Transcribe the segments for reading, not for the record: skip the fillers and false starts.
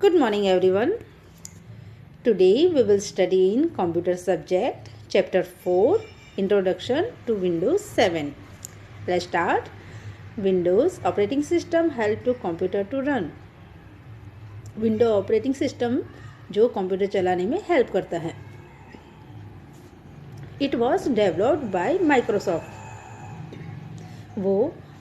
Good morning everyone. Today we will study in computer subject chapter 4 Introduction to Windows 7. Let's start. Windows operating system help to computer to run. Window operating system जो computer चलाने में help करता है. It was developed by Microsoft. वो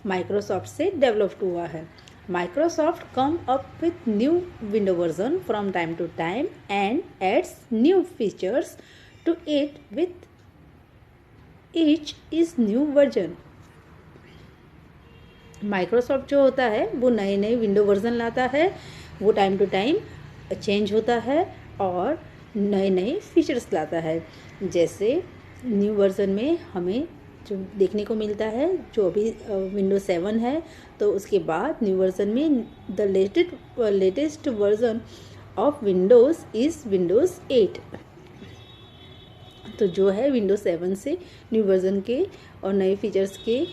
Microsoft से develop हुआ है. Microsoft come up with new window version from time to time and adds new features to it with each is new version. Microsoft जो होता है वो नए नए विंडो वर्जन लाता है. वो टाइम टू टाइम चेंज होता है और नए नए फीचर्स लाता है. जैसे न्यू वर्जन में हमें जो देखने को मिलता है, जो अभी विंडोज 7 है, तो उसके बाद न्यू वर्जन में the latest version of Windows is Windows 8. तो जो है विंडोज 7 से न्यू वर्जन के और नए फीचर्स के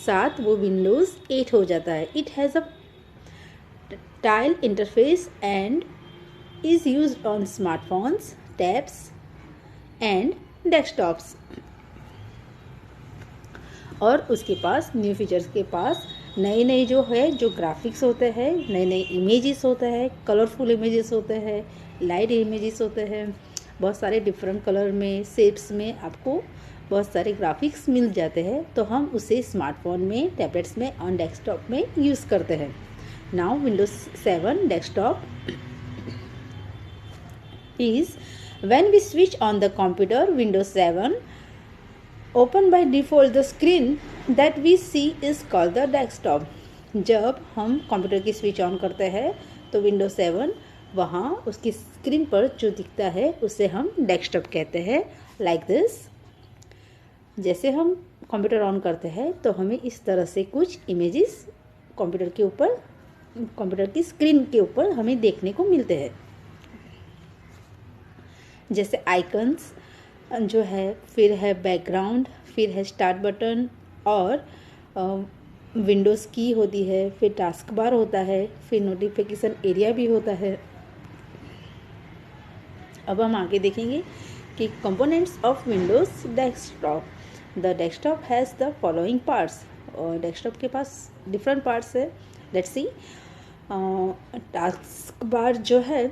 साथ वो विंडोज़ 8 हो जाता है. It has a tile interface and is used on smartphones, tabs and desktops. और उसके पास न्यू फीचर्स के पास नए नए जो है जो ग्राफिक्स होते हैं, नए नए इमेजेस होते हैं, कलरफुल इमेजेस होते हैं, लाइट इमेजेस होते हैं. बहुत सारे डिफरेंट कलर में, शेप्स में आपको बहुत सारे ग्राफिक्स मिल जाते हैं. तो हम उसे स्मार्टफोन में, टैबलेट्स में और डेस्कटॉप में यूज़ करते हैं. Now Windows 7 desktop is when we switch on the computer Windows 7 open by default the screen that we see is called the desktop. जब हम कंप्यूटर की स्विच ऑन करते हैं तो विंडोज 7 वहाँ उसकी स्क्रीन पर जो दिखता है उसे हम डेस्कटॉप कहते हैं. Like this. जैसे हम कंप्यूटर ऑन करते हैं तो हमें इस तरह से कुछ इमेजेस कंप्यूटर के ऊपर, कंप्यूटर की स्क्रीन के ऊपर हमें देखने को मिलते हैं. जैसे आइकन्स जो है, फिर है बैकग्राउंड, फिर है स्टार्ट बटन और विंडोज़ की होती है, फिर टास्क बार होता है, फिर नोटिफिकेशन एरिया भी होता है. अब हम आगे देखेंगे कि components of Windows desktop. The desktop has the following parts. और डेस्कटॉप के पास डिफरेंट पार्ट्स है. Let's see. टास्क बार जो है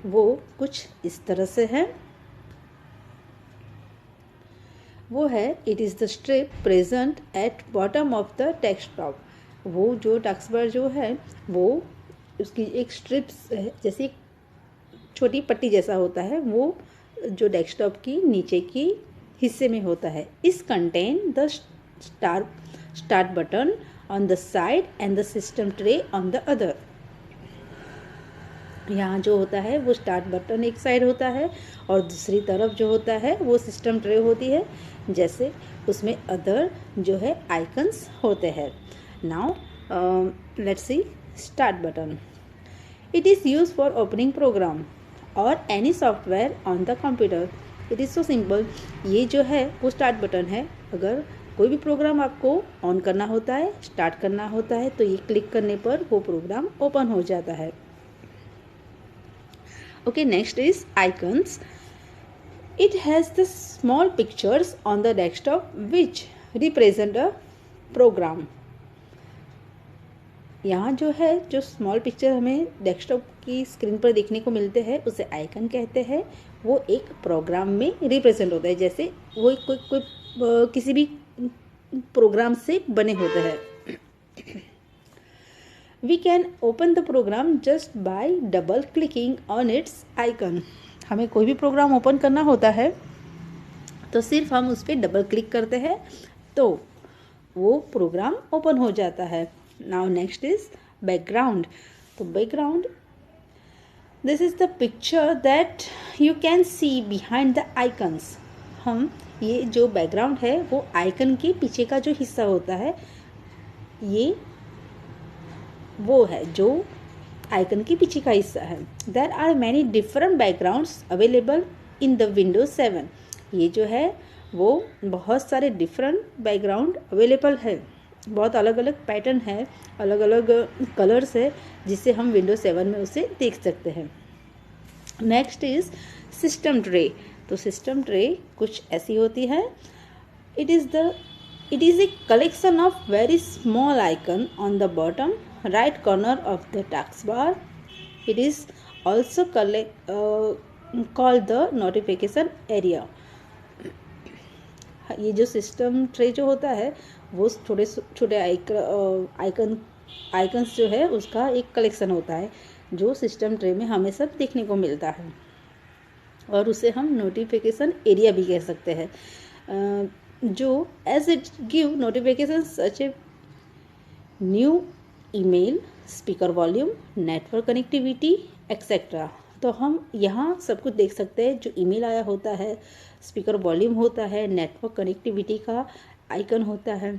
वो कुछ इस तरह से है. वो है it is the strip present at bottom of the desktop. वो जो टास्क बार जो है वो उसकी एक स्ट्रिप्स जैसी छोटी पट्टी जैसा होता है, वो जो डेस्कटॉप की नीचे की हिस्से में होता है. इस contain the start button on the side and the system tray on the other. यहाँ जो होता है वो स्टार्ट बटन एक साइड होता है और दूसरी तरफ जो होता है वो सिस्टम ट्रे होती है. जैसे उसमें अदर जो है आइकन्स होते हैं. Now let's see. Start button. It is use for opening program और any software on the computer. It is so simple. ये जो है वो स्टार्ट बटन है. अगर कोई भी प्रोग्राम आपको ऑन करना होता है, स्टार्ट करना होता है, तो ये क्लिक करने पर वो प्रोग्राम ओपन हो जाता है. Okay, next is icons. It has the small pictures on the desktop which represent a program. यहाँ जो है जो स्मॉल पिक्चर हमें डेस्कटॉप की स्क्रीन पर देखने को मिलते हैं उसे आइकन कहते हैं. वो एक प्रोग्राम में रिप्रेजेंट होता है. जैसे वो कोई किसी भी प्रोग्राम से बने होते हैं. We can open the program just by double clicking on its icon. हमें कोई भी प्रोग्राम ओपन करना होता है तो सिर्फ हम उस पर डबल क्लिक करते हैं तो वो प्रोग्राम ओपन हो जाता है. Now next is background. तो background, this is the picture that you can see behind the icons. हम ये जो बैकग्राउंड है वो आइकन के पीछे का जो हिस्सा होता है, ये वो है जो आइकन के पीछे का हिस्सा है. There are many different backgrounds available in the Windows 7. ये जो है वो बहुत सारे डिफरेंट बैकग्राउंड अवेलेबल है बहुत अलग अलग पैटर्न है, अलग अलग कलर्स है, जिससे हम विंडोज 7 में उसे देख सकते हैं। Next is system tray. तो सिस्टम ट्रे कुछ ऐसी होती है। It is a collection of very small icon on the bottom right corner of the task bar. It is also called the notification area. ये जो सिस्टम ट्रे जो होता है वो छोटे छोटे आइकन्स जो है उसका एक कलेक्शन होता है, जो सिस्टम ट्रे में हमें सब देखने को मिलता है, और उसे हम नोटिफिकेशन एरिया भी कह सकते हैं, जो as it give notification such a new email, speaker volume, network connectivity etcetera. तो हम यहाँ सब कुछ देख सकते हैं, जो ईमेल आया होता है, स्पीकर वॉल्यूम होता है, नेटवर्क कनेक्टिविटी का आइकन होता है।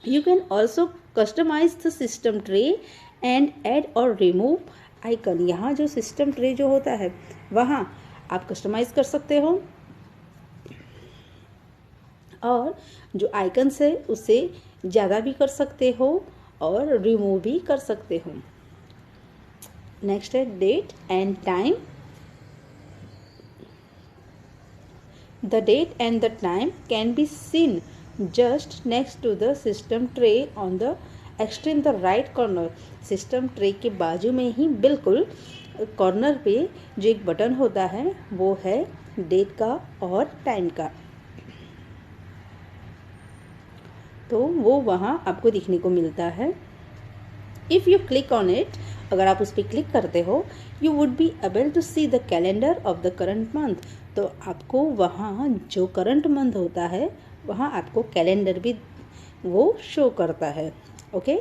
You can also customise the system tray and add और रिमूव आइकन। यहाँ जो सिस्टम ट्रे जो होता है वहाँ आप कस्टमाइज कर सकते हो, और जो आइकन्स है उसे ज़्यादा भी कर सकते हो और रिमूव भी कर सकते हो। नेक्स्ट है date and time. The date and the time can be seen just next to the system tray on the extreme the right corner। System tray के बाजू में ही बिल्कुल कॉर्नर पे जो एक बटन होता है वो है डेट का और टाइम का, तो वो वहाँ आपको दिखने को मिलता है। If you click on it, अगर आप उस पर क्लिक करते हो, you would be able to see the calendar of the current month. तो आपको वहाँ जो करंट मंथ होता है वहाँ आपको कैलेंडर भी वो शो करता है। Okay,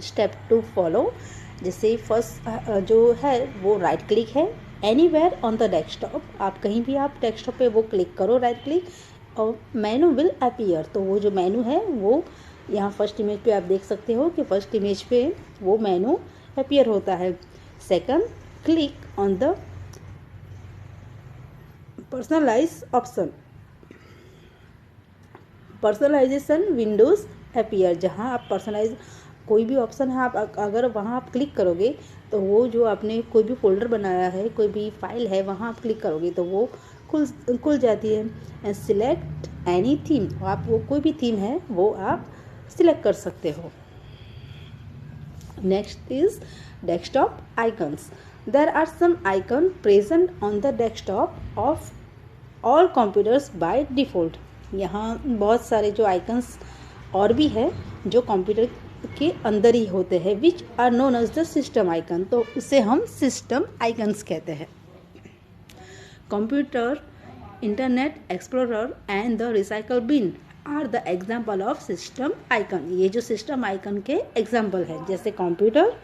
step 2 follow. जैसे फर्स्ट जो है वो राइट क्लिक है, एनीवेयर ऑन द डेस्कटॉप। आप कहीं भी आप डेस्कटॉप पे वो क्लिक करो, राइट क्लिक, और मेनू विल अपीयर। तो वो जो मेनू है वो यहाँ फर्स्ट इमेज पे आप देख सकते हो कि फर्स्ट इमेज पे वो मेनू अपीयर होता है। Second, click on the personalise option, personalisation windows appear. जहाँ आप पर्सनलाइज कोई भी ऑप्शन है, आप अगर वहाँ आप क्लिक करोगे तो वो जो आपने कोई भी फोल्डर बनाया है, कोई भी फाइल है, वहाँ आप क्लिक करोगे तो वो खुल जाती है। एंड सिलेक्ट एनी थीम, आप वो कोई भी थीम है वो आप सिलेक्ट कर सकते हो। Next is desktop icons. There are some icon present on the desktop of all computers by default. यहाँ बहुत सारे जो आइकन्स और भी है जो कंप्यूटर के अंदर ही होते हैं, which are known as the system icon. तो उसे हम सिस्टम आइकन्स कहते हैं। Computer, Internet Explorer and the recycle bin are the example of system icon. ये जो सिस्टम आइकन के एग्जाम्पल है, जैसे computer,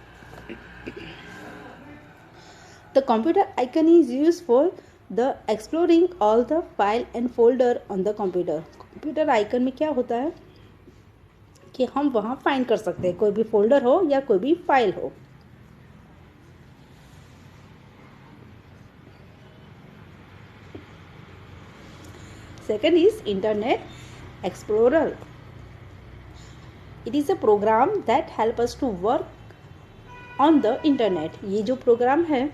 the computer icon is use for the exploring all the file and folder on the computer. Computer icon में क्या होता है कि हम वहाँ फाइंड कर सकते हैं, कोई भी फोल्डर हो या कोई भी फाइल हो। Second is Internet Explorer. It is a program that help us to work on the internet। ये जो प्रोग्राम है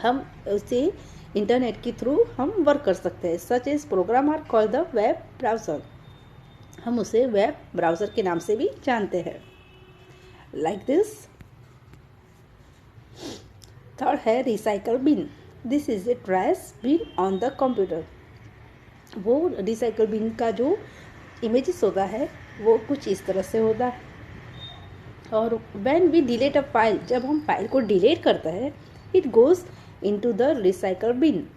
हम उसे इंटरनेट के थ्रू हम वर्क कर सकते हैं। Such as program are called the web browser. हम उसे वेब ब्राउज़र के नाम से भी जानते हैं। Like this. थर्ड है recycle bin. This is a trash bin on the computer. वो रिसाइकल बिन का जो इमेजेस होता है वो कुछ इस तरह से होता है। और when we delete a file, जब हम फाइल को डिलीट करते हैं, it goes into the recycle bin.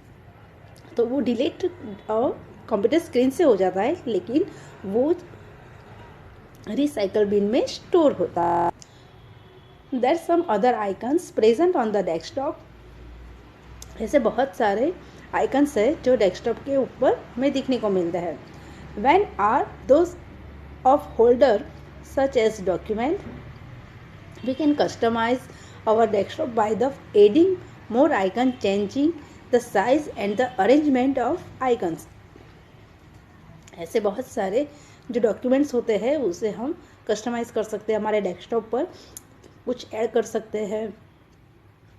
तो वो डिलीट कंप्यूटर स्क्रीन से हो जाता है, लेकिन वो रिसाइकल बिन में स्टोर होता है। There some other icons present on the desktop. ऐसे बहुत सारे आइकन्स है जो डेस्कटॉप के ऊपर में दिखने को मिलता है। When are those of holder such as document, we can customise our desktop by the adding more icon, changing the size and the arrangement of icons। ऐसे बहुत सारे जो डॉक्यूमेंट्स होते हैं उसे हम कस्टमाइज़ कर सकते हैं, हमारे डेस्कटॉप पर कुछ ऐड कर सकते हैं,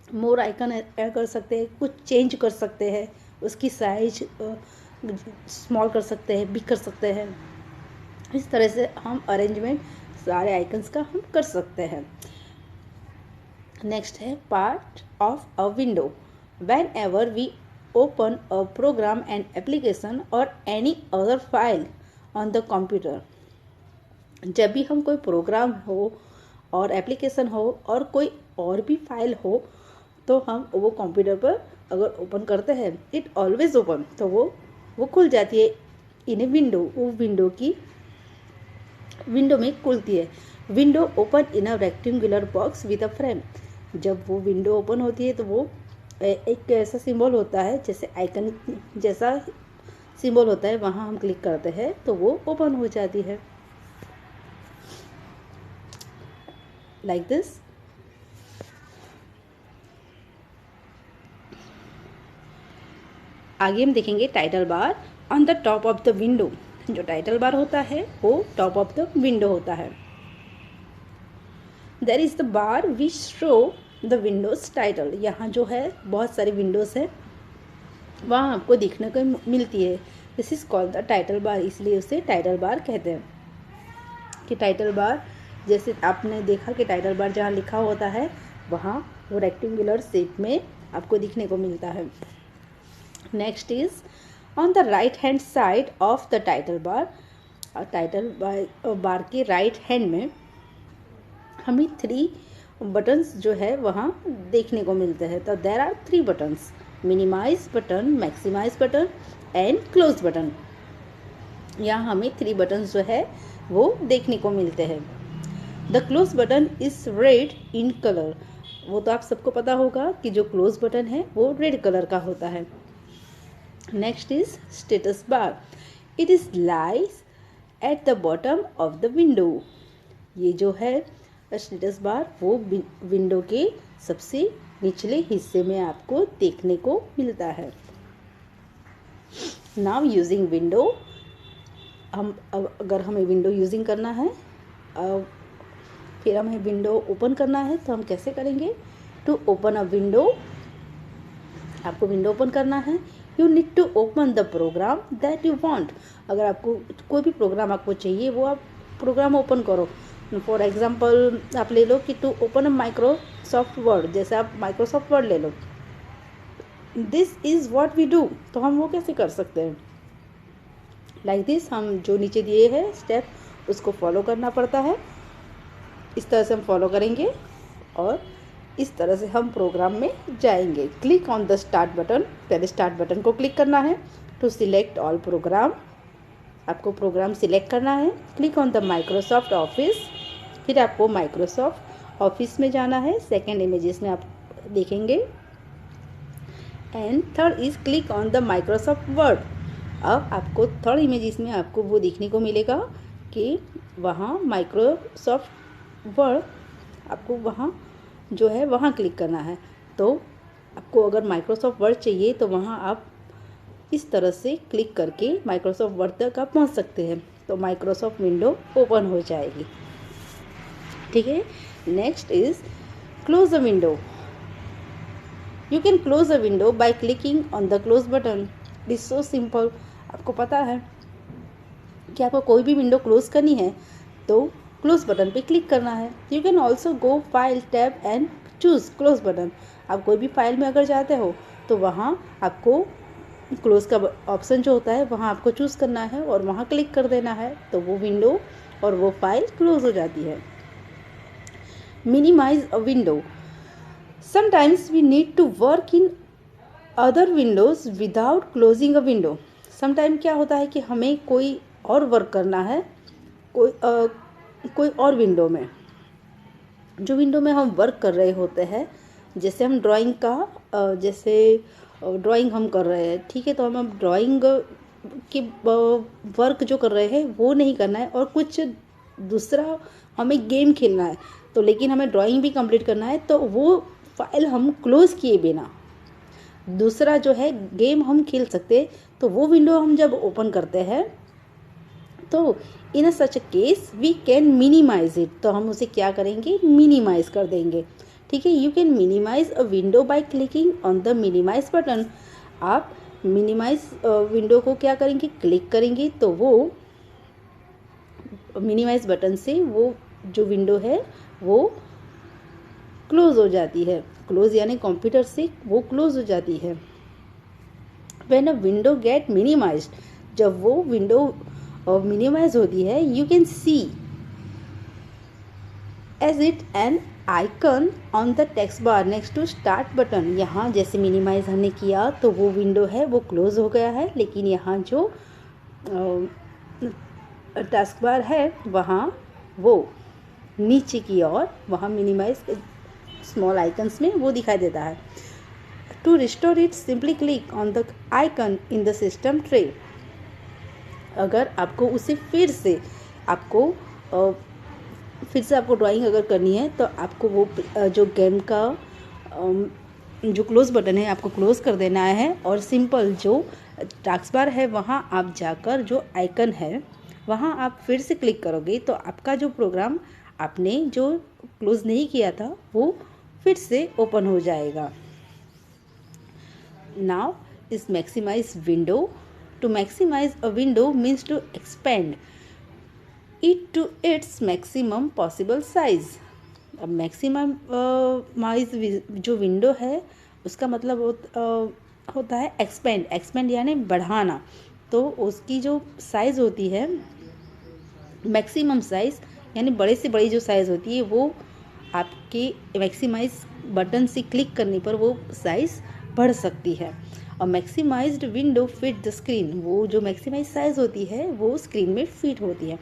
मोर आइकन ऐड कर सकते हैं, कुछ चेंज कर सकते हैं, उसकी साइज स्मॉल कर सकते हैं, बिग कर सकते हैं। इस तरह से हम अरेंजमेंट सारे आइकन्स का हम कर सकते हैं। नेक्स्ट है part of a window. Whenever we open a program and application और any other file on the computer, जब भी हम कोई प्रोग्राम हो और एप्लीकेशन हो और कोई और भी फाइल हो तो हम वो कंप्यूटर पर अगर ओपन करते हैं, इट ऑलवेज ओपन, तो वो खुल जाती है इन ए विंडो, वो विंडो में खुलती है। Window open in a rectangular box with a frame. जब वो विंडो ओपन होती है तो वो एक ऐसा सिंबल होता है, जैसे आइकन जैसा सिंबल होता है, वहाँ हम क्लिक करते हैं तो वो ओपन हो जाती है, लाइक दिस। आगे हम देखेंगे title bar on the top of the window. जो टाइटल बार होता है वो टॉप ऑफ द विंडो होता है। There is the bar which show the windows title. यहाँ जो है बहुत सारी विंडोज है, वहाँ आपको दिखने को मिलती है। This is called the title bar, इसलिए उसे टाइटल बार कहते हैं। कि टाइटल बार, जैसे आपने देखा कि टाइटल बार जहाँ लिखा होता है वहाँ वो रेक्टेंगुलर शेप में आपको दिखने को मिलता है। Next is on the right hand side of the title bar. Title bar के राइट हैंड में हमें 3 बटन्स जो है वहाँ देखने को मिलते हैं। तो there are 3 buttons, minimise button, maximise button and close button. यहाँ हमें 3 बटन्स जो है वो देखने को मिलते हैं। The close button is red in colour. वो तो आप सबको पता होगा कि जो क्लोज बटन है वो रेड कलर का होता है। Next is status bar. It is lies at the bottom of the window. ये जो है स्टेटस बार वो विंडो के सबसे निचले हिस्से में आपको देखने को मिलता है। नाउ यूजिंग विंडो, हम अगर हमें विंडो यूजिंग करना है, फिर हमें विंडो ओपन करना है तो हम कैसे करेंगे। टू ओपन अ विंडो, आपको विंडो ओपन करना है। You need to open the program that you want. अगर आपको कोई भी प्रोग्राम आपको चाहिए वो आप प्रोग्राम ओपन करो। फॉर एग्जांपल आप ले लो कि to open a Microsoft Word, जैसे आप माइक्रोसॉफ्ट वर्ड ले लो। This is what we do, तो हम वो कैसे कर सकते हैं, लाइक दिस। हम जो नीचे दिए हैं स्टेप उसको फॉलो करना पड़ता है। इस तरह से हम फॉलो करेंगे और इस तरह से हम प्रोग्राम में जाएंगे। Click on the start button, पहले स्टार्ट बटन को क्लिक करना है। टू सिलेक्ट ऑल प्रोग्राम, आपको प्रोग्राम सिलेक्ट करना है। Click on the Microsoft office, फिर आपको माइक्रोसॉफ्ट ऑफिस में जाना है। सेकेंड इमेजेस में आप देखेंगे। And third is click on the Microsoft word. अब आपको थर्ड इमेजेस में आपको वो देखने को मिलेगा कि वहाँ माइक्रोसॉफ्ट वर्ड, आपको वहाँ जो है वहाँ क्लिक करना है। तो आपको अगर माइक्रोसॉफ्ट वर्ड चाहिए तो वहाँ आप इस तरह से क्लिक करके माइक्रोसॉफ्ट वर्ड तक आप पहुँच सकते हैं, तो माइक्रोसॉफ्ट विंडो ओपन हो जाएगी। ठीक है। Next is close the window. You can close the window by clicking on the close button. It is so simple. आपको पता है कि आपको कोई भी विंडो क्लोज करनी है तो क्लोज बटन पे क्लिक करना है। You can also go file tab and choose close button. आप कोई भी फाइल में अगर जाते हो तो वहाँ आपको क्लोज का ऑप्शन जो होता है वहाँ आपको चूज़ करना है और वहाँ क्लिक कर देना है, तो वो विंडो और वो फाइल क्लोज हो जाती है। Minimise a window. Sometimes we need to work in other windows without closing a window. Sometime क्या होता है कि हमें कोई और वर्क करना है कोई और विंडो में, जो विंडो में हम वर्क कर रहे होते हैं। जैसे हम ड्राइंग का जैसे ड्राइंग हम कर रहे हैं, ठीक है, तो हम ड्राइंग की वर्क जो कर रहे हैं वो नहीं करना है और कुछ दूसरा हमें गेम खेलना है, तो लेकिन हमें ड्राइंग भी कंप्लीट करना है, तो वो फाइल हम क्लोज किए बिना दूसरा जो है गेम हम खेल सकते हैं। तो वो विंडो हम जब ओपन करते हैं तो in a such case we can minimize it, तो हम उसे क्या करेंगे, मिनिमाइज कर देंगे। ठीक है, you can minimise a window by clicking on the minimise button. आप मिनिमाइज विंडो को क्या करेंगे, क्लिक करेंगे तो वो मिनिमाइज बटन से वो जो विंडो है वो क्लोज हो जाती है। क्लोज यानी कंप्यूटर से वो क्लोज हो जाती है। When a window get minimised, जब वो विंडो मिनिमाइज होती है, you can see as it an icon on the text bar next to start button. यहाँ जैसे मिनिमाइज हमने किया तो वो विंडो है वो क्लोज हो गया है, लेकिन यहाँ जो टास्क बार है वहाँ वो नीचे की ओर वहाँ मिनिमाइज स्मॉल आइकन्स में वो दिखाई देता है। To restore it simply click on the icon in the system tray. अगर आपको उसे फिर से आपको ड्राइंग अगर करनी है तो आपको वो जो गेम का जो क्लोज बटन है आपको क्लोज कर देना है, और सिंपल जो टास्क बार है वहाँ आप जाकर जो आइकन है वहाँ आप फिर से क्लिक करोगे तो आपका जो प्रोग्राम आपने जो क्लोज नहीं किया था वो फिर से ओपन हो जाएगा। Now is maximise window. To maximise a window means to expand it to its maximum possible size. अब मैक्सिमाइज जो विंडो है उसका मतलब होता है एक्सपेंड। एक्सपेंड यानी बढ़ाना। तो उसकी जो साइज़ होती है मैक्सिमम साइज़ यानी बड़े से बड़ी जो साइज़ होती है वो आपके मैक्सिमाइज बटन से क्लिक करने पर वो साइज़ बढ़ सकती है। और maximised window fit the screen, वो जो मैक्सिमाइज साइज़ होती है वो स्क्रीन में फिट होती है।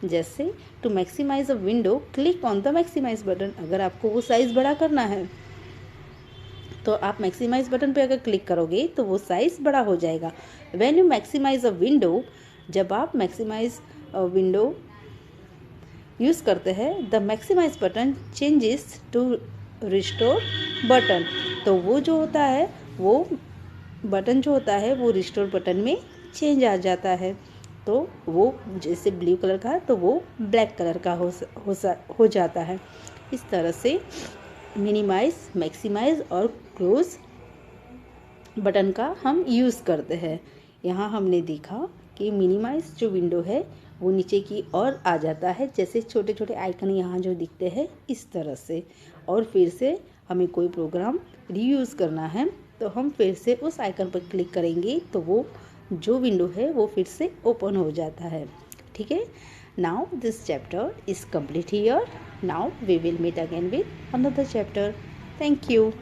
जैसे to maximise a window click on the maximise button. अगर आपको वो साइज़ बड़ा करना है तो आप मैक्सिमाइज बटन पे अगर क्लिक करोगे तो वो साइज़ बड़ा हो जाएगा। When you maximise a window, जब आप मैक्सिमाइज विंडो यूज़ करते हैं, the maximise button changes to restore button. तो वो जो होता है वो बटन जो होता है वो रिस्टोर बटन में चेंज आ जाता है। तो वो जैसे ब्लू कलर का तो वो ब्लैक कलर का हो जाता है। इस तरह से मिनिमाइज, मैक्सिमाइज और क्लोज बटन का हम यूज़ करते हैं। यहाँ हमने देखा कि मिनिमाइज जो विंडो है वो नीचे की ओर आ जाता है, जैसे छोटे छोटे आइकन यहाँ जो दिखते हैं इस तरह से। और फिर से हमें कोई प्रोग्राम रीयूज़ करना है तो हम फिर से उस आइकन पर क्लिक करेंगे तो वो जो विंडो है वो फिर से ओपन हो जाता है। ठीक है, now this chapter is complete here. Now we will meet again with another chapter. Thank you.